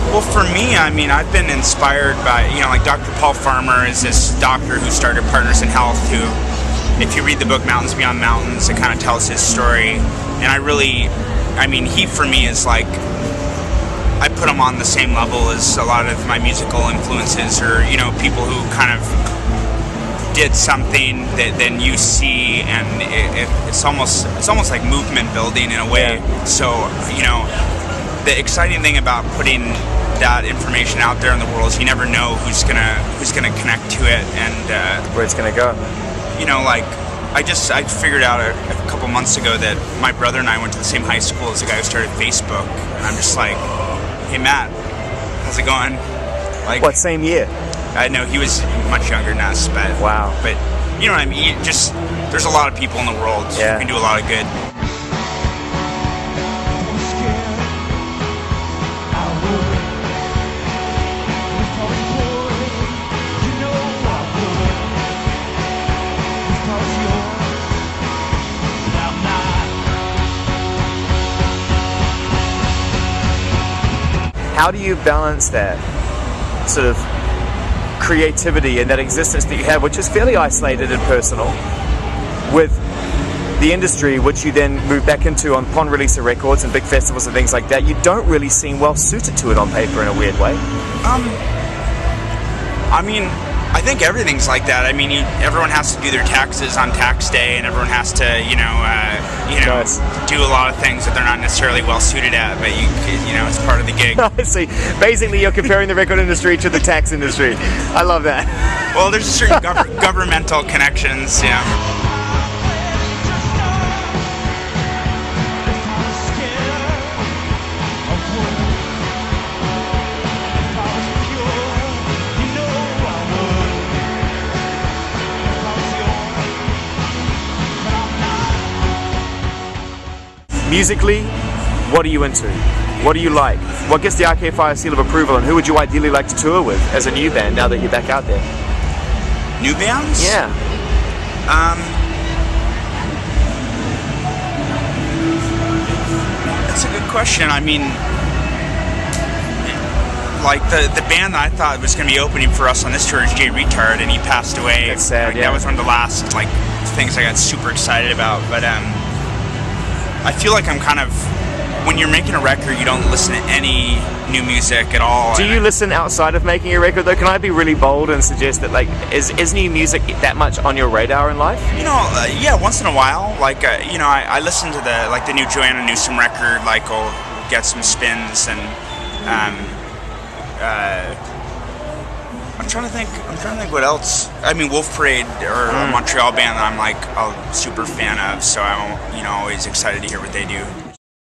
Well, for me, I mean, I've been inspired by, like Dr. Paul Farmer is this doctor who started Partners in Health, who, if you read the book Mountains Beyond Mountains, it kind of tells his story. And he for me is like, I put him on the same level as a lot of my musical influences, or, people who kind of did something that then you see, and it's almost like movement building in a way. Yeah. So, the exciting thing about putting that information out there in the world is you never know who's gonna connect to it, and Where it's gonna go. I figured out a couple months ago that my brother and I went to the same high school as the guy who started Facebook, and I'm just like, hey Matt, how's it going? Like, What, same year? I know he was much younger than us, but Wow. But you know what I mean? There's a lot of people in the world who can do a lot of good. How do you balance that sort of creativity and that existence that you have, which is fairly isolated and personal, with the industry, which you then move back into upon release of records and big festivals and things like that? You don't really seem well suited to it on paper in a weird way. I think everything's like that. Everyone has to do their taxes on tax day, and everyone has to, Nice. do a lot of things that they're not necessarily well suited at. But it's part of the gig. I see. Basically, you're comparing the record industry to the tax industry. I love that. Well, there's certain governmental connections, Musically, what are you into? What do you like? What gets the Arcade Fire seal of approval, and who would you ideally like to tour with as a new band now that you're back out there? New bands? Yeah. That's a good question. Like the band that I thought was going to be opening for us on this tour is Jay Retard, and he passed away. That's sad, yeah. That was one of the last things I got super excited about. But I feel like I'm kind of, when you're making a record, you don't listen to any new music at all. Do you listen outside of making a record though? Can I be really bold and suggest that is new music that much on your radar in life? Yeah, once in a while. I listen to the new Joanna Newsom record. I'll get some spins, and I'm trying to think what else. Wolf Parade, or a Montreal band that I'm a super fan of, so I'm always excited to hear what they do.